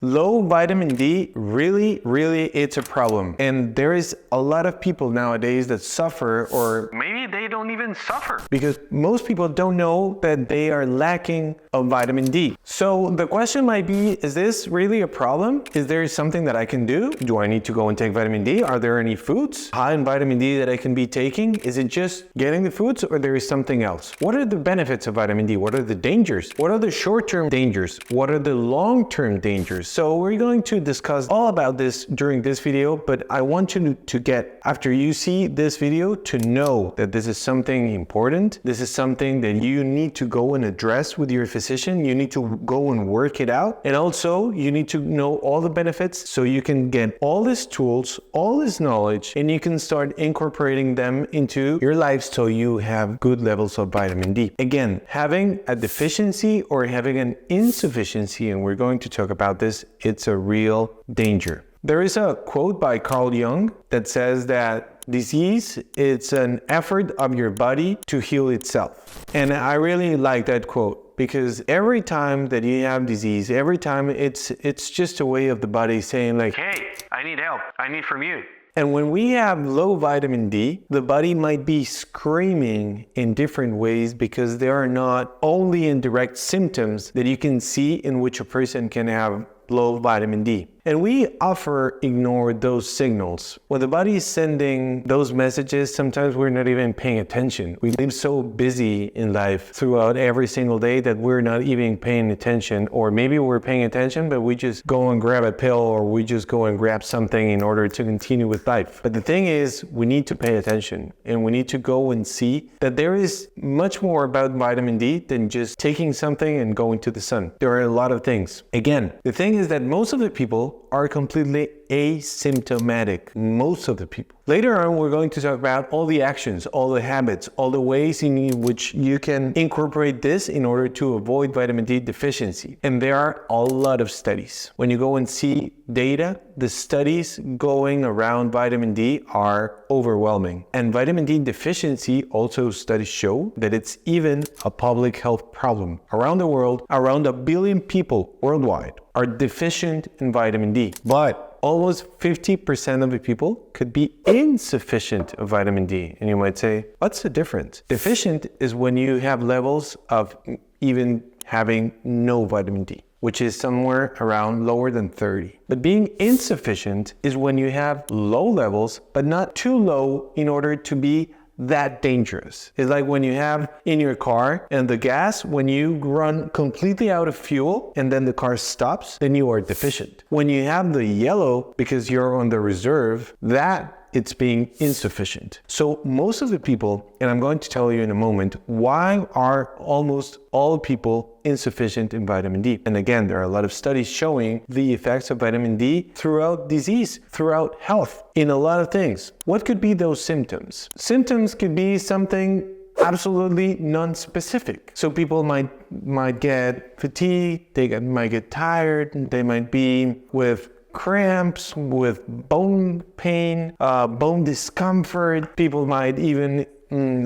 Low vitamin D, really, it's a problem. And there is a lot of people nowadays that suffer, or maybe they don't even suffer, because most people don't know that they are lacking of vitamin D. So the question might be, is this really a problem? Is there something that I can do? Do I need to go and take vitamin D? Are there any foods high in vitamin D that I can be taking? Is it just getting the foods, or there is something else? What are the benefits of vitamin D? What are the dangers? What are the short-term dangers? What are the long-term dangers? So we're going to discuss all about this during this video, but I want you to get, after you see this video, to know that this is something important. This is something that you need to go and address with your physician. You need to go and work it out. And also you need to know all the benefits so you can get all these tools, all this knowledge, and you can start incorporating them into your life so you have good levels of vitamin D. Again, having a deficiency or having an insufficiency, and we're going to talk about this, it's a real danger. There is a quote by Carl Jung that says that disease, it's an effort of your body to heal itself. And I really like that quote, because every time that you have disease, every time it's just a way of the body saying like, hey, I need help, I need from you. And when we have low vitamin D, the body might be screaming in different ways, because there are not only indirect symptoms that you can see in which a person can have low vitamin D. And we often ignore those signals. When the body is sending those messages, sometimes we're not even paying attention. We live so busy in life throughout every single day that we're not even paying attention, or maybe we're paying attention, but we just go and grab a pill, or we just go and grab something in order to continue with life. But the thing is, we need to pay attention, and we need to go and see that there is much more about vitamin D than just taking something and going to the sun. There are a lot of things. Again, the thing is that most of the people are completely asymptomatic, most of the people. Later on, we're going to talk about all the actions, all the habits, all the ways in which you can incorporate this in order to avoid vitamin D deficiency. And there are a lot of studies. When you go and see data, the studies going around vitamin D are overwhelming. And vitamin D deficiency, also studies show that it's even a public health problem. Around the world, around 1 billion people worldwide are deficient in vitamin D. But almost 50% of the people could be insufficient of vitamin D. And you might say, what's the difference? Deficient is when you have levels of even having no vitamin D, which is somewhere around lower than 30. But being insufficient is when you have low levels, but not too low in order to be that dangerous. It's like when you have in your car and the gas, when you run completely out of fuel and then the car stops, then you are deficient. When you have the yellow because you're on the reserve, that it's being insufficient. So most of the people, and I'm going to tell you in a moment, why are almost all people insufficient in vitamin D? And again, there are a lot of studies showing the effects of vitamin D throughout disease, throughout health, in a lot of things. What could be those symptoms? Symptoms could be something absolutely non-specific. So people might get fatigued, might get tired, they might be with cramps, with bone pain, bone discomfort. People might even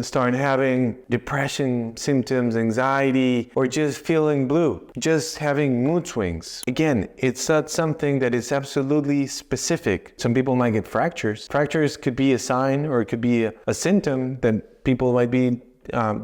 start having depression symptoms, anxiety, or just feeling blue, just having mood swings. Again, it's not something that is absolutely specific. Some people might get fractures. Fractures could be a sign, or it could be a symptom that people might be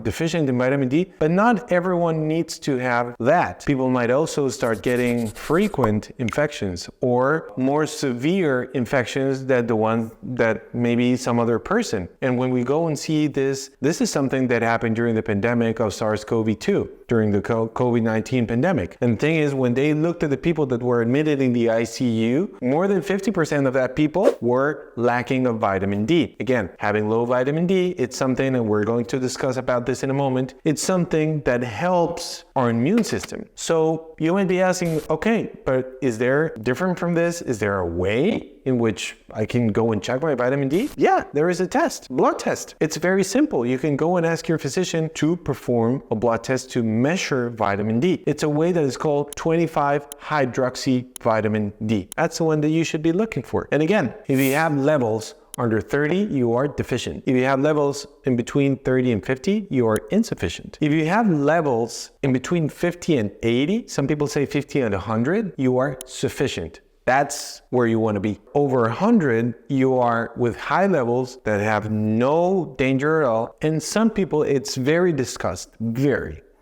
deficient in vitamin D, but not everyone needs to have that. People might also start getting frequent infections or more severe infections than the one that maybe some other person. And when we go and see this is something that happened during the pandemic of SARS-CoV-2, during the COVID-19 pandemic. And the thing is, when they looked at the people that were admitted in the ICU, more than 50% of that people were lacking of vitamin D. Again, having low vitamin D, it's something, and we're going to discuss about this in a moment, it's something that helps our immune system. So you might be asking, okay, but is there different from this? Is there a way in which I can go and check my vitamin D? Yeah, there is a test, blood test. It's very simple. You can go and ask your physician to perform a blood test to measure vitamin D. It's a way that is called 25-hydroxy vitamin D. That's the one that you should be looking for. And again, if you have levels under 30, you are deficient. If you have levels in between 30 and 50, you are insufficient. If you have levels in between 50 and 80, some people say 50 and 100, you are sufficient. That's where you want to be. Over 100, you are with high levels that have no danger at all. And some people, it's very discussed,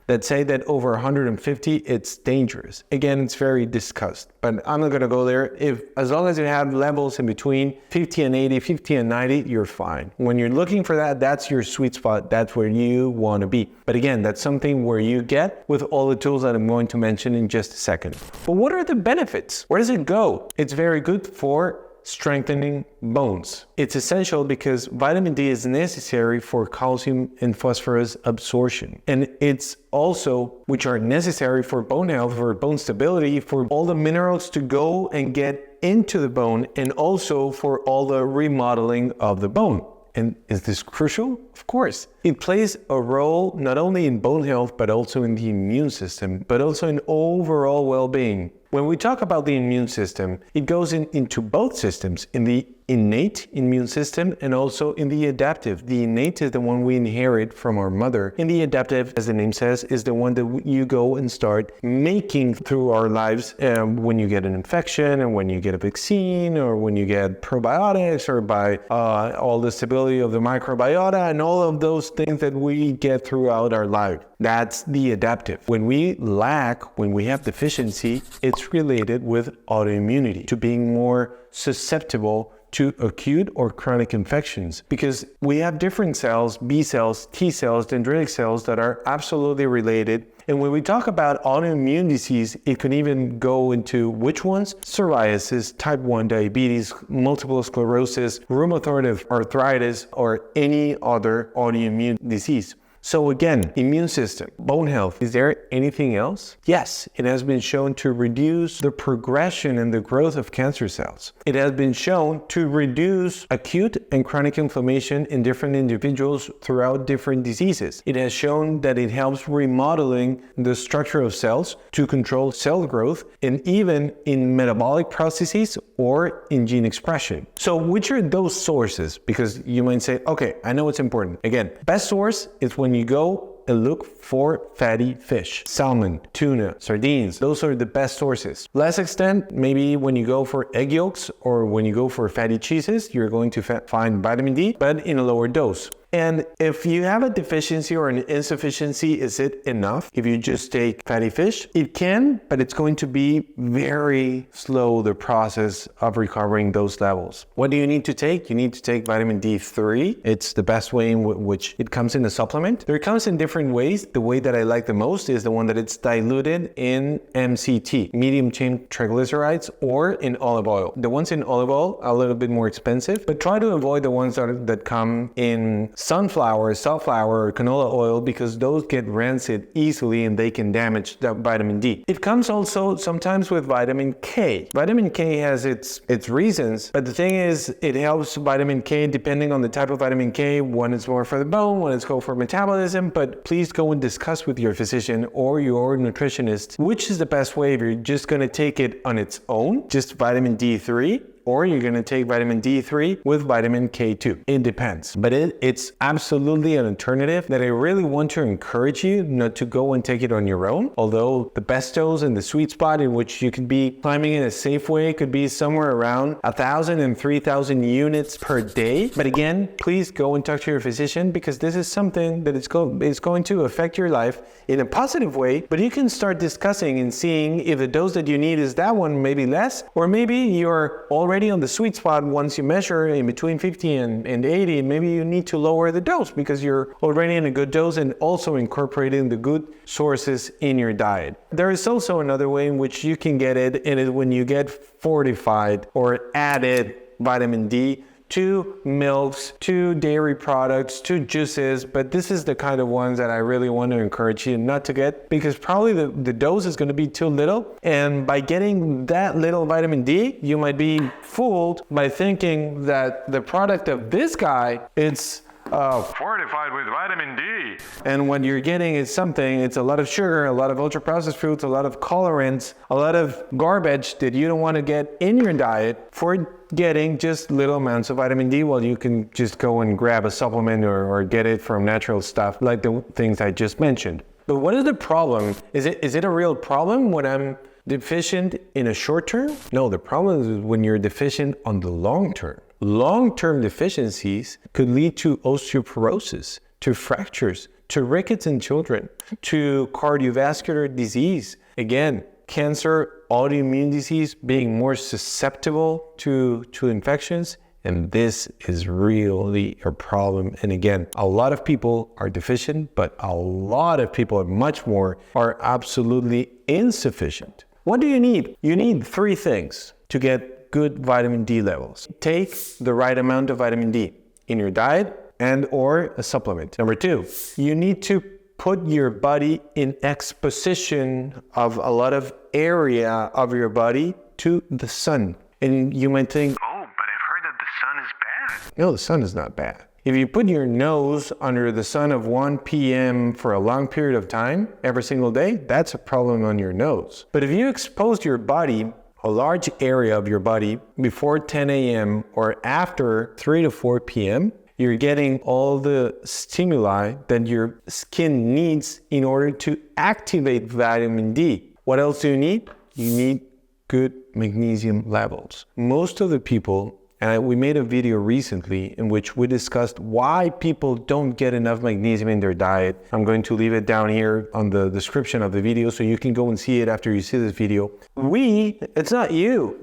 that say that over 150, it's dangerous. Again, it's very discussed, but I'm not gonna go there. As long as you have levels in between 50 and 80, 50 and 90, you're fine. When you're looking for that, that's your sweet spot. That's where you wanna be. But again, that's something where you get with all the tools that I'm going to mention in just a second. But what are the benefits? Where does it go? It's very good for strengthening bones. It's essential because vitamin D is necessary for calcium and phosphorus absorption. And it's also, which are necessary for bone health, for bone stability, for all the minerals to go and get into the bone, and also for all the remodeling of the bone. And is this crucial? Of course. It plays a role not only in bone health, but also in the immune system, but also in overall well-being. When we talk about the immune system, it goes into both systems, in the innate immune system and also in the adaptive. The innate is the one we inherit from our mother, and the adaptive, as the name says, is the one that you go and start making through our lives when you get an infection, and when you get a vaccine, or when you get probiotics, or by all the stability of the microbiota and all of those things that we get throughout our life. That's the adaptive. When we lack, when we have deficiency, it's related with autoimmunity, to being more susceptible to acute or chronic infections, because we have different cells, B cells, T cells, dendritic cells, that are absolutely related. And when we talk about autoimmune disease, it can even go into which ones? Psoriasis, type 1 diabetes, multiple sclerosis, rheumatoid arthritis, or any other autoimmune disease. So again, immune system, bone health. Is there anything else? Yes, it has been shown to reduce the progression and the growth of cancer cells. It has been shown to reduce acute and chronic inflammation in different individuals throughout different diseases. It has shown that it helps remodeling the structure of cells to control cell growth, and even in metabolic processes or in gene expression. So which are those sources? Because you might say, okay, I know it's important. Again, best source is when you go and look for fatty fish, salmon, tuna, sardines. Those are the best sources. Less extent, maybe when you go for egg yolks or when you go for fatty cheeses, you're going to find vitamin D, but in a lower dose. And if you have a deficiency or an insufficiency, is it enough if you just take fatty fish? It can, but it's going to be very slow, the process of recovering those levels. What do you need to take? You need to take vitamin D3. It's the best way in which it comes in a supplement. There comes in different ways. The way that I like the most is the one that it's diluted in MCT, medium chain triglycerides, or in olive oil. The ones in olive oil are a little bit more expensive, but try to avoid the ones that come in sunflower, safflower, or canola oil, because those get rancid easily and they can damage the vitamin D. It comes also sometimes with vitamin K. Vitamin K has its reasons, but the thing is, it helps vitamin K depending on the type of vitamin K. One is more for the bone, one is go for metabolism, but please go and discuss with your physician or your nutritionist which is the best way if you're just going to take it on its own, just vitamin D3, or you're going to take vitamin D3 with vitamin K2. It depends. But it's absolutely an alternative that I really want to encourage you not to go and take it on your own. Although the best dose and the sweet spot in which you could be climbing in a safe way could be somewhere around 1,000 and 3,000 units per day. But again, please go and talk to your physician, because this is something that is going to affect your life in a positive way. But you can start discussing and seeing if the dose that you need is that one, maybe less, or maybe you're already on the sweet spot. Once you measure in between 50 and 80, maybe you need to lower the dose because you're already in a good dose, and also incorporating the good sources in your diet. There is also another way in which you can get it, and it's when you get fortified or added vitamin D to milks, to dairy products, to juices. But this is the kind of ones that I really want to encourage you not to get, because probably the dose is going to be too little. And by getting that little vitamin D, you might be fooled by thinking that the product of this guy, it's fortified with vitamin D. And what you're getting is something, it's a lot of sugar, a lot of ultra processed foods, a lot of colorants, a lot of garbage that you don't want to get in your diet for getting just little amounts of vitamin D. Well, you can just go and grab a supplement or get it from natural stuff like the things I just mentioned. But what is the problem? Is it a real problem when I'm deficient in a short term? No, the problem is when you're deficient on the long term. Long-term deficiencies could lead to osteoporosis, to fractures, to rickets in children, to cardiovascular disease. Again, cancer, autoimmune disease, being more susceptible to infections. And this is really a problem. And again, a lot of people are deficient, but a lot of people, much more, are absolutely insufficient. What do you need? You need 3 things to get good vitamin D levels. Take the right amount of vitamin D in your diet and or a supplement. Number 2, you need to put your body in exposition of a lot of area of your body to the sun. And you might think, oh, but I've heard that the sun is bad. No, the sun is not bad. If you put your nose under the sun of 1 p.m. for a long period of time, every single day, that's a problem on your nose. But if you expose your body, a large area of your body, before 10 a.m. or after 3 to 4 p.m., you're getting all the stimuli that your skin needs in order to activate vitamin D. What else do you need? You need good magnesium levels. Most of the people, and we made a video recently in which we discussed why people don't get enough magnesium in their diet. I'm going to leave it down here on the description of the video so you can go and see it after you see this video. It's not you,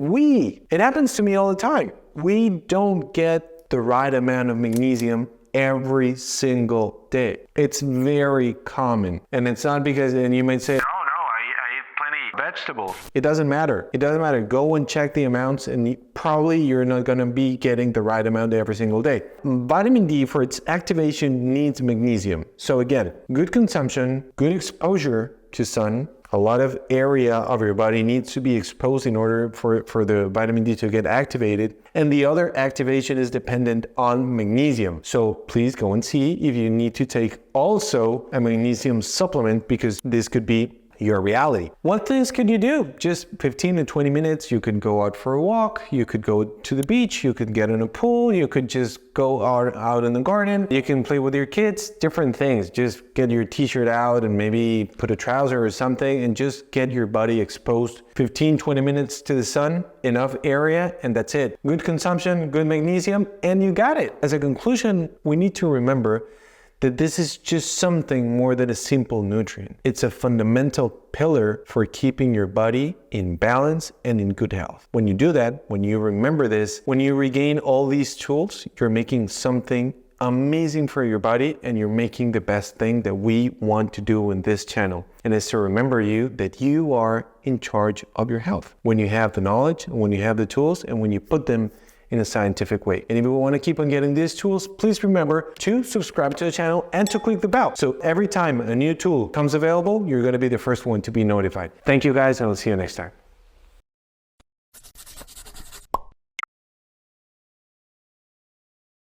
it happens to me all the time. We don't get the right amount of magnesium every single day. It's very common. And it's not because, and you might say, vegetables. It doesn't matter. It doesn't matter. Go and check the amounts and probably you're not going to be getting the right amount every single day. Vitamin D, for its activation, needs magnesium. So again, good consumption, good exposure to sun. A lot of area of your body needs to be exposed in order for the vitamin D to get activated. And the other activation is dependent on magnesium. So please go and see if you need to take also a magnesium supplement, because this could be your reality. What things could you do? Just 15 to 20 minutes. You could go out for a walk. You could go to the beach. You could get in a pool. You could just go out in the garden. You can play with your kids. Different things. Just get your t-shirt out and maybe put a trouser or something and just get your body exposed 15, 20 minutes to the sun, enough area, and that's it. Good consumption, good magnesium, and you got it. As a conclusion, we need to remember that this is just something more than a simple nutrient. It's a fundamental pillar for keeping your body in balance and in good health. When you do that, when you remember this, when you regain all these tools, you're making something amazing for your body, and you're making the best thing that we want to do in this channel. And it's to remember you that you are in charge of your health. When you have the knowledge, when you have the tools, and when you put them in a scientific way. And if you want to keep on getting these tools, please remember to subscribe to the channel and to click the bell. So every time a new tool comes available, you're going to be the first one to be notified. Thank you guys, and I'll see you next time.